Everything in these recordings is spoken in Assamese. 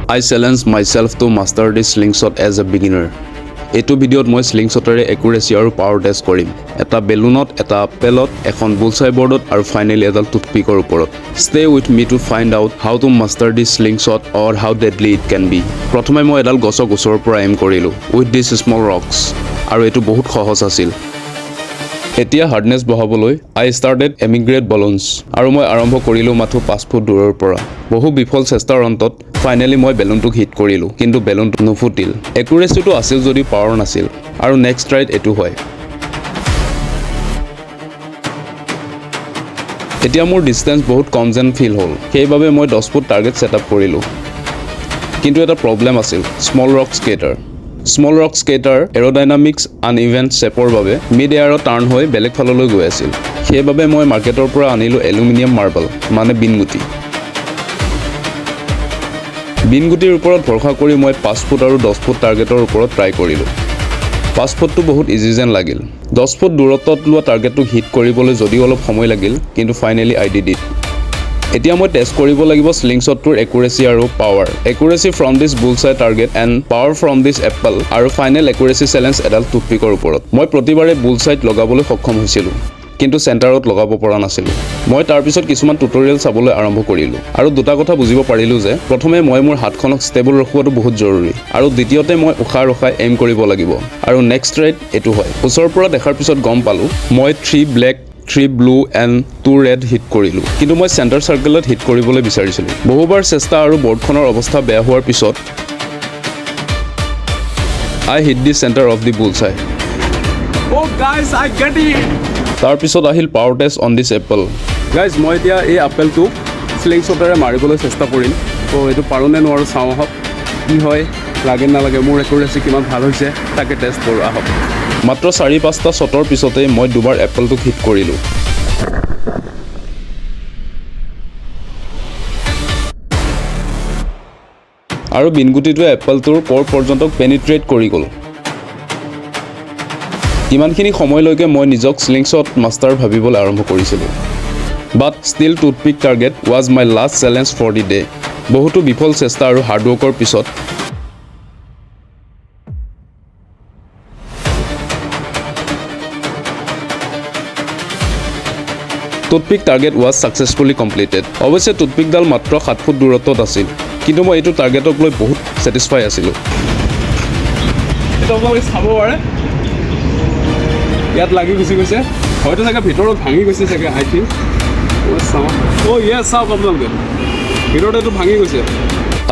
I challenge myself to master the slingshot as a beginner. এইটো ভিডিঅ'ত মই স্লিংশ্বটৰে একুৰেচি আৰু পাৱাৰ টেষ্ট কৰিম। এটা বেলুনত, এটা আপেলত, এখন বুলছাই বৰ্ডত আৰু ফাইনেলি এডাল টুথপিকৰ ওপৰত। Stay with me to find out how to master this slingshot or how deadly it can be. প্ৰথমে মই এডাল গছৰ ওচৰৰ পৰা এম কৰিলোঁ with these small rocks আৰু এইটো বহুত সহজ আছিল। এতিয়া হাৰ্ডনেছ বঢ়াবলৈ I started emigrate balloons আৰু মই আৰম্ভ কৰিলোঁ মাথো 5 ফুট দূৰৰ পৰা। বহু বিফল চেষ্টাৰ অন্তত ফাইনেলি মই বেলুনটোক হিট কৰিলোঁ, কিন্তু বেলুনটো নুফুটিল। একুৰেচিটো আছিল যদিও পাৱাৰ নাছিল। আৰু নেক্সট ট্ৰাইত এইটো হয়। এতিয়া মোৰ ডিষ্টেঞ্চ বহুত কম যেন ফিল হ'ল, সেইবাবে মই 10 ফুট টাৰ্গেট ছেট আপ কৰিলোঁ। কিন্তু এটা প্ৰব্লেম আছিল, small rock skater. Small rock skater aerodynamics uneven শ্বেপৰ বাবে মিড এয়াৰত টাৰ্ণ হৈ বেলেগ ফাললৈ গৈ আছিল। সেইবাবে মই মাৰ্কেটৰ পৰা আনিলোঁ এলুমিনিয়াম মাৰ্বল, মানে বিনগুটি। বিনগুটিৰ ওপৰত ভৰসা কৰি মই 5 ফুট আৰু 10 ফুট টাৰ্গেটৰ ওপৰত ট্ৰাই কৰিলোঁ। 5 ফুটটো বহুত ইজি যেন লাগিল। 10 ফুট দূৰত্বত লোৱা টাৰ্গেটটোক হিট কৰিবলৈ যদিও অলপ সময় লাগিল, কিন্তু ফাইনেলি আই ডিড ইট। এতিয়া মই টেষ্ট কৰিব লাগিব স্লিংশ্বটটোৰ একুৰেচি আৰু power. Accuracy from this bullseye target and power from this apple আৰু ফাইনেল একুৰেচি চেলেঞ্জ এডাল টুথপিকৰ ওপৰত। মই প্ৰতিবাৰে বুলছাইত লগাবলৈ সক্ষম হৈছিলোঁ, কিন্তু চেণ্টাৰত লগাব পৰা নাছিলোঁ। মই তাৰপিছত কিছুমান টিউটৰিয়েল চাবলৈ আৰম্ভ কৰিলোঁ আৰু দুটা কথা বুজিব পাৰিলোঁ যে প্ৰথমে মই মোৰ হাতখনক ষ্টেবল ৰখোৱাটো বহুত জৰুৰী, আৰু দ্বিতীয়তে মই উশাহ ৰখাই এম কৰিব লাগিব। আৰু নেক্সট ট্ৰাইত এইটো হয়। ওচৰৰ পৰা দেখাৰ পিছত গম পালোঁ মই 3 black 3 blue and 2 red hit কৰিলোঁ, কিন্তু মই চেণ্টাৰ চাৰ্কেলত হিট কৰিবলৈ বিচাৰিছিলোঁ। বহুবাৰ চেষ্টা আৰু বৰ্ডখনৰ অৱস্থা বেয়া হোৱাৰ পিছত I hit the center of the bullseye. Oh guys, I get it! তাৰপিছত আহিল power test on this Apple. Guys মই এতিয়া এই আপেলটো স্লিংশ্বটেৰে মাৰিবলৈ চেষ্টা কৰিম। তো এইটো পাৰোঁ নে নোৱাৰোঁ চাওঁ আহক, কি হয়, লাগে নালাগে, মোৰ একুৰেচি কিমান ভাল হৈছে তাকে টেষ্ট কৰোঁ আহক। মাত্ৰ 4-5টা শ্বটৰ পিছতেই মই দুবাৰ এপলটোক হিট কৰিলোঁ। আৰু বিনগুটিটোৱে এপলটোৰ ক'ৰ পৰ্যন্ত পেনিট্ৰেট কৰি গ'ল। ইমানখিনি সময়লৈকে মই নিজক স্লিংশ্বট মাষ্টাৰ ভাবিবলৈ আৰম্ভ কৰিছিলোঁ। But still toothpick target was my last challenge for the day. বহুতো বিফল চেষ্টা আৰু হাৰ্ডৱৰ্কৰ পিছত toothpick target was successfully completed. অৱশ্যে টুথপিকডাল মাত্ৰ 7 ফুট দূৰত্বত আছিল, কিন্তু মই এইটো টাৰ্গেটক লৈ বহুত ছেটিছফাই আছিলোঁ। এইটো আপোনালোকে চাব পাৰে, ইয়াত লাগি গুচি গৈছে, হয়তো চাগে ভিতৰত ভাঙি গৈছে চাগে, আই থিংক। চাওঁ, অ' ইয়েছ, চাওক আপোনালোকে ভিতৰত এইটো ভাঙি গৈছে।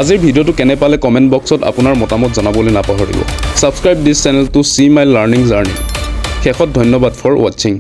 আজিৰ ভিডিঅ'টো কেনে পালে কমেণ্ট বক্সত আপোনাৰ মতামত জনাবলৈ নাপাহৰিব। ছাবস্ক্ৰাইব দিছ চেনেল টু চি মাই লাৰ্ণিং জাৰ্ণি। শেষত ধন্যবাদ ফৰ ৱাচিং।